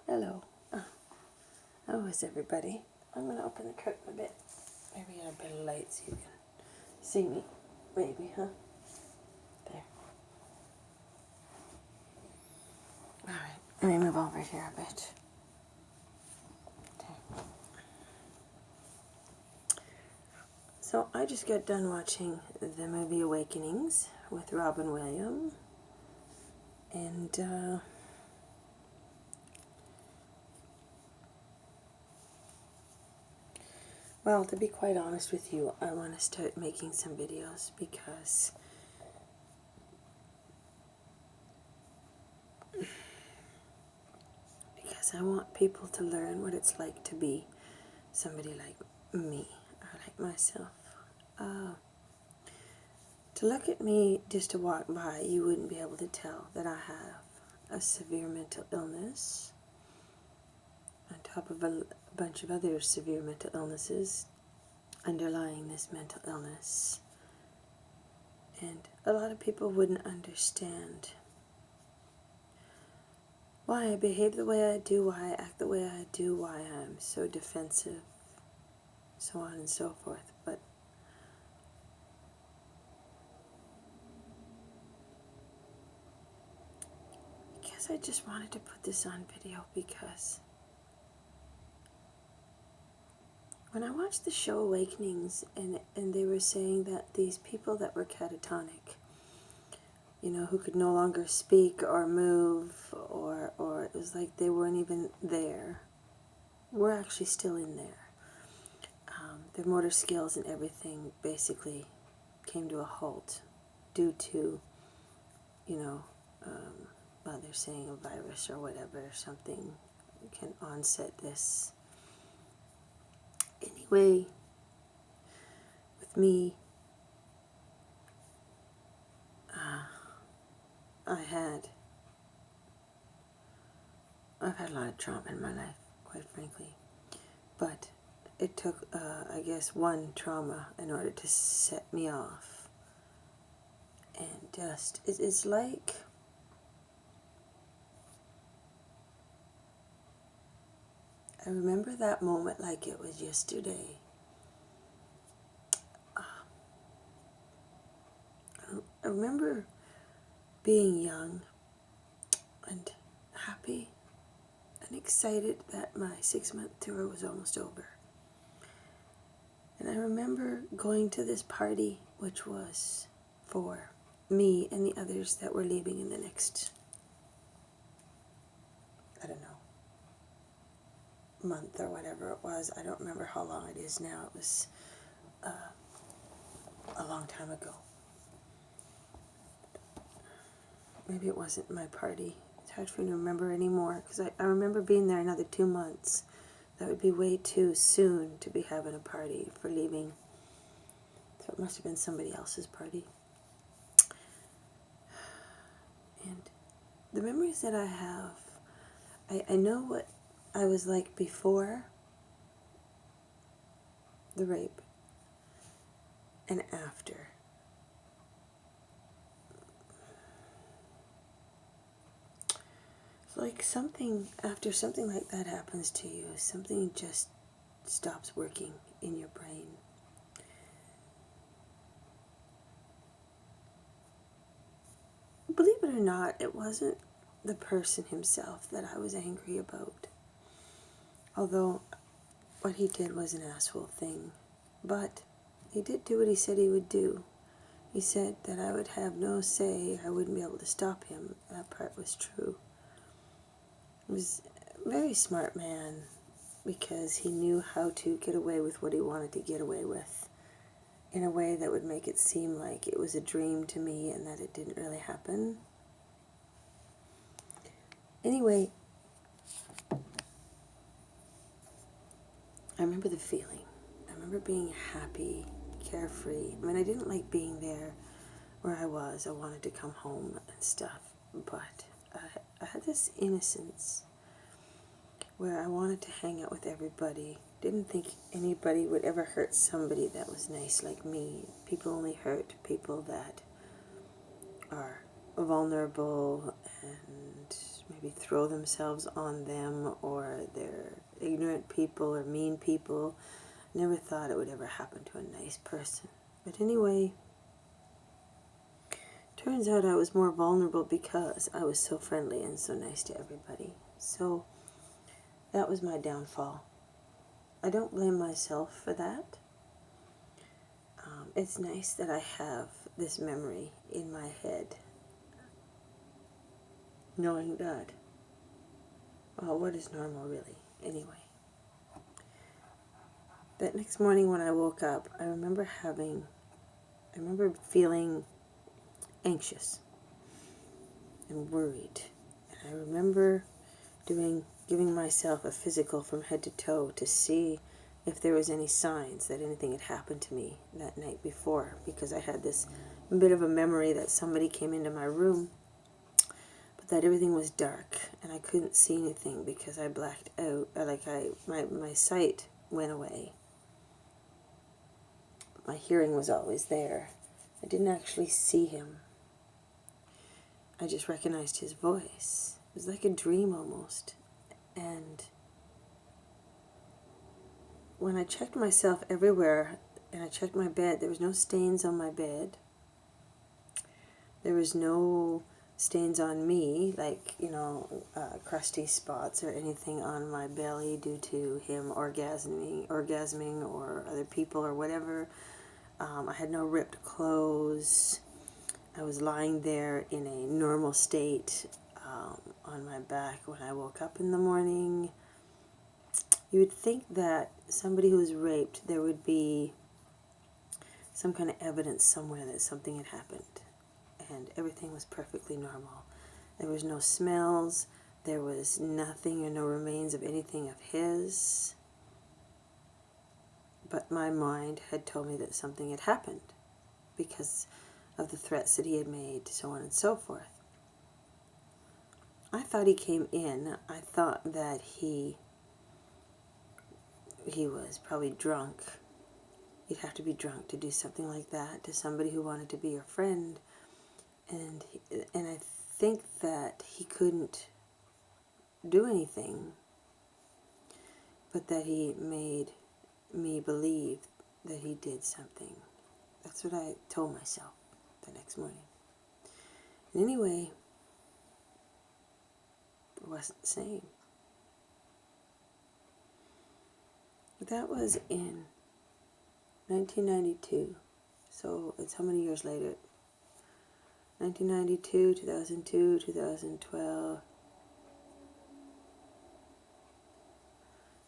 Hello. How is everybody? I'm going to open the curtain a bit. Maybe get a bit of light so you can see me. Maybe, huh? There. Alright, let me move over here a bit. Okay. So I just got done watching the movie Awakenings with Robin Williams. And, well, to be quite honest with you, I want to start making some videos because I want people to learn what it's like to be somebody like me or like myself. To look at me just to walk by, you wouldn't be able to tell that I have a severe mental illness on top of a bunch of other severe mental illnesses underlying this mental illness. And a lot of people wouldn't understand why I behave the way I do, why I act the way I do, why I'm so defensive, so on and so forth. But I guess I just wanted to put this on video because when I watched the show Awakenings and they were saying that these people that were catatonic, you know, who could no longer speak or move, or it was like they weren't even there, were actually still in there. Their motor skills and everything basically came to a halt due to, you know, well, they're saying a virus or whatever, something can onset this. Anyway, with me, I've had a lot of trauma in my life, quite frankly. But it took, I guess, one trauma in order to set me off. And just, it's like, I remember that moment like it was yesterday. I remember being young and happy and excited that my 6-month tour was almost over. And I remember going to this party, which was for me and the others that were leaving in the next, I don't know, month or whatever it was. I don't remember how long it is now. It was a long time ago. Maybe it wasn't my party. It's hard for me to remember anymore because I remember being there another 2 months. That would be way too soon to be having a party for leaving. So it must have been somebody else's party. And the memories that I have, I know what I was like before the rape and after. It's like something, after something like that happens to you, something just stops working in your brain. Believe it or not, it wasn't the person himself that I was angry about. Although what he did was an asshole thing. But he did do what he said he would do. He said that I would have no say, I wouldn't be able to stop him. That part was true. He was a very smart man because he knew how to get away with what he wanted to get away with in a way that would make it seem like it was a dream to me and that it didn't really happen. Anyway, I remember the feeling. I remember being happy, carefree. I mean, I didn't like being there where I was. I wanted to come home and stuff. But I had this innocence where I wanted to hang out with everybody. Didn't think anybody would ever hurt somebody that was nice like me. People only hurt people that are vulnerable and maybe maybe throw themselves on them, or they're ignorant people or mean people. Never thought it would ever happen to a nice person. But anyway, turns out I was more vulnerable because I was so friendly and so nice to everybody. So that was my downfall. I don't blame myself for that. It's nice that I have this memory in my head, knowing that, well, what is normal really? Anyway, that next morning when I woke up, I remember feeling anxious and worried. And I remember giving myself a physical from head to toe to see if there was any signs that anything had happened to me that night before, because I had this bit of a memory that somebody came into my room, but that everything was dark and I couldn't see anything because I blacked out. My sight went away. My hearing was always there. I didn't actually see him. I just recognized his voice. It was like a dream almost. And when I checked myself everywhere and I checked my bed, there was no stains on my bed. There was no stains on me, like, crusty spots or anything on my belly due to him orgasming or other people or whatever. I had no ripped clothes. I was lying there in a normal state on my back when I woke up in the morning. You would think that somebody who was raped, there would be some kind of evidence somewhere that something had happened. And everything was perfectly normal. There was no smells. There was nothing or no remains of anything of his. But my mind had told me that something had happened because of the threats that he had made, so on and so forth. I thought he came in. I thought that he was probably drunk. You'd have to be drunk to do something like that to somebody who wanted to be your friend. And I think that he couldn't do anything, but that he made me believe that he did something. That's what I told myself the next morning. And anyway, it wasn't the same. But that was in 1992. So it's how many years later? 1992, 2002, 2012.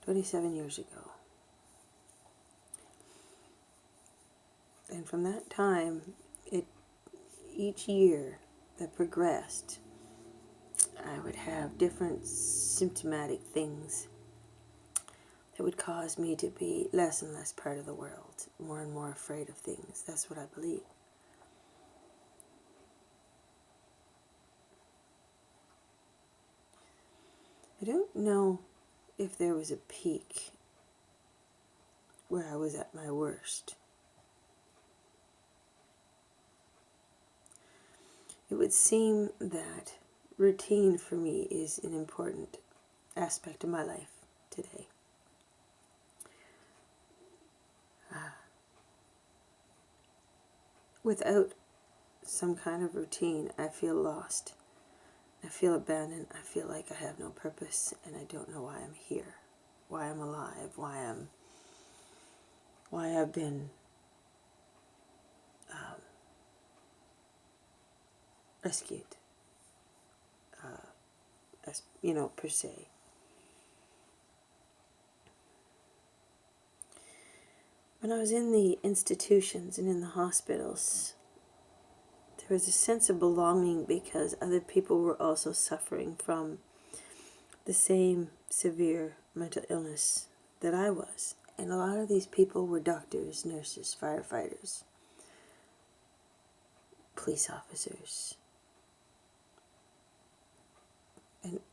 27 years ago. And from that time, each year that progressed, I would have different symptomatic things that would cause me to be less and less part of the world, more and more afraid of things. That's what I believe. I don't know if there was a peak where I was at my worst. It would seem that routine for me is an important aspect of my life today. Without some kind of routine, I feel lost. I feel abandoned. I feel like I have no purpose, and I don't know why I'm here, why I'm alive, why I've been rescued, per se. When I was in the institutions and in the hospitals, there was a sense of belonging because other people were also suffering from the same severe mental illness that I was. And a lot of these people were doctors, nurses, firefighters, police officers.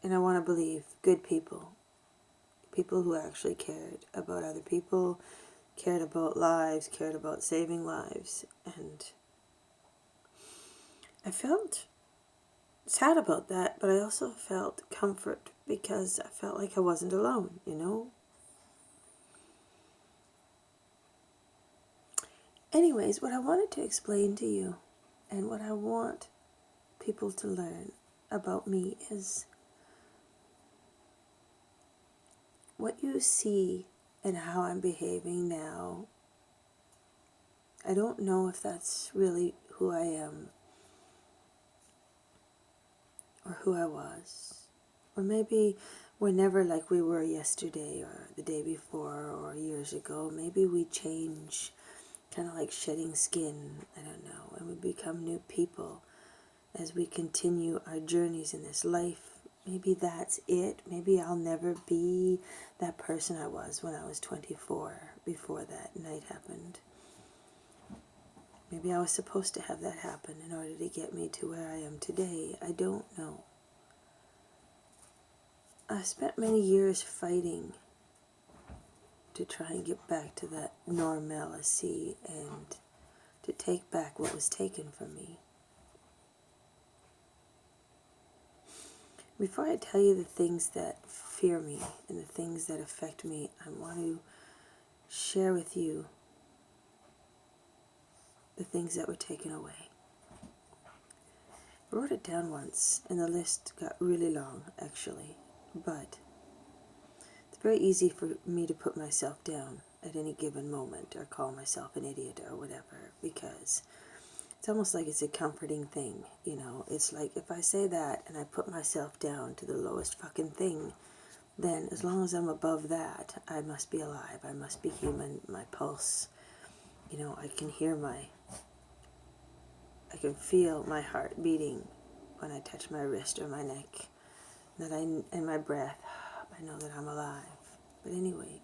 And I want to believe good people, people who actually cared about other people, cared about lives, cared about saving lives. And I felt sad about that, but I also felt comfort because I felt like I wasn't alone, you know? Anyways, what I wanted to explain to you and what I want people to learn about me is what you see and how I'm behaving now. I don't know if that's really who I am or who I was. Or maybe we're never like we were yesterday or the day before or years ago. Maybe we change, kind of like shedding skin, I don't know, and we become new people as we continue our journeys in this life. Maybe that's it. Maybe I'll never be that person I was when I was 24 before that night happened. Maybe I was supposed to have that happen in order to get me to where I am today. I don't know. I spent many years fighting to try and get back to that normalcy and to take back what was taken from me. Before I tell you the things that fear me and the things that affect me, I want to share with you the things that were taken away. I wrote it down once, and the list got really long, actually, but it's very easy for me to put myself down at any given moment or call myself an idiot or whatever, because it's almost like it's a comforting thing, you know. It's like if I say that and I put myself down to the lowest fucking thing, then as long as I'm above that, I must be alive. I must be human. My pulse, you know, I can feel my heart beating when I touch my wrist or my neck. And my breath, I know that I'm alive. But anyway,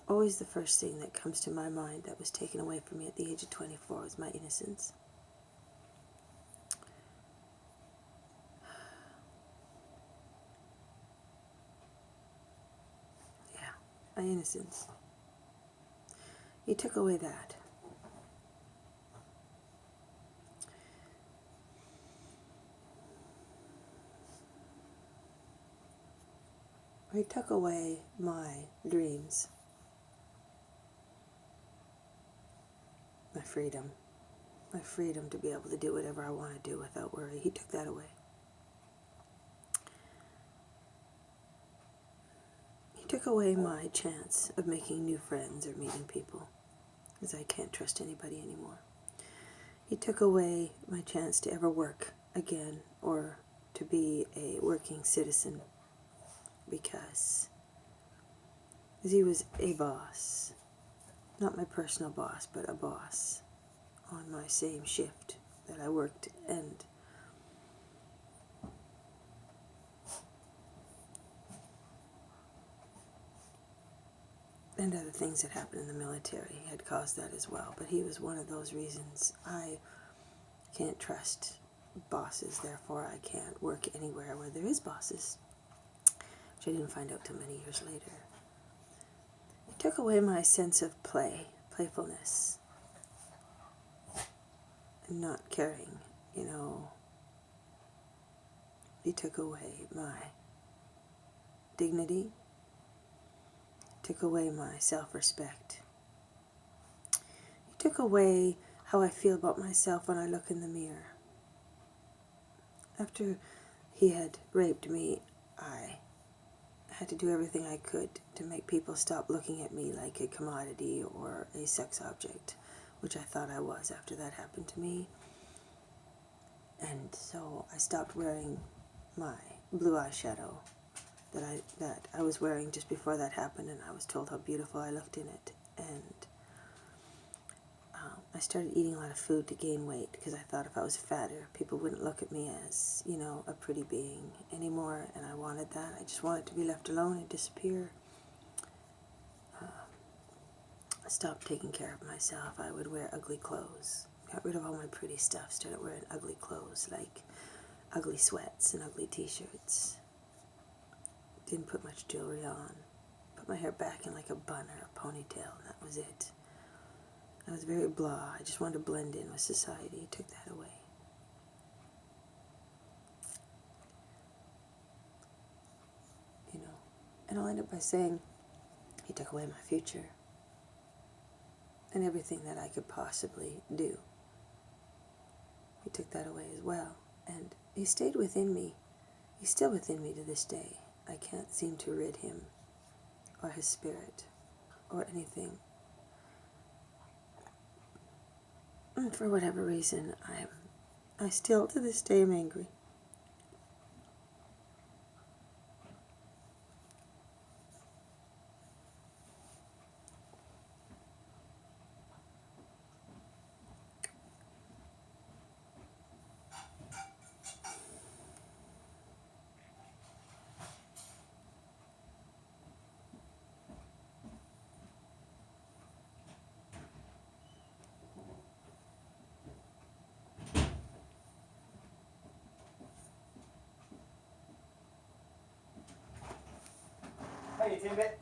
always the first thing that comes to my mind that was taken away from me at the age of 24 was my innocence. Yeah, my innocence. He took away that. He took away my dreams, my freedom to be able to do whatever I want to do without worry. He took that away. He took away my chance of making new friends or meeting people, because I can't trust anybody anymore. He took away my chance to ever work again or to be a working citizen, because he was a boss, not my personal boss, but a boss on my same shift that I worked, and other things that happened in the military had caused that as well. But he was one of those reasons. I can't trust bosses, therefore I can't work anywhere where there is bosses, which I didn't find out till many years later. He took away my sense of playfulness, and not caring, you know. He took away my dignity, took away my self-respect. He took away how I feel about myself when I look in the mirror. After he had raped me, I had to do everything I could to make people stop looking at me like a commodity or a sex object, which I thought I was after that happened to me. And so I stopped wearing my blue eyeshadow that I was wearing just before that happened, and I was told how beautiful I looked in it. And I started eating a lot of food to gain weight, because I thought if I was fatter, people wouldn't look at me as, you know, a pretty being anymore, and I wanted that. I just wanted to be left alone and disappear. I stopped taking care of myself. I would wear ugly clothes. Got rid of all my pretty stuff, started wearing ugly clothes, like ugly sweats and ugly t-shirts. Didn't put much jewelry on. Put my hair back in like a bun or a ponytail, and that was it. I was very blah. I just wanted to blend in with society. He took that away. And I'll end up by saying, he took away my future and everything that I could possibly do. He took that away as well. And he stayed within me. He's still within me to this day. I can't seem to rid him or his spirit or anything. And for whatever reason, I still to this day am angry. Hey, Timbit.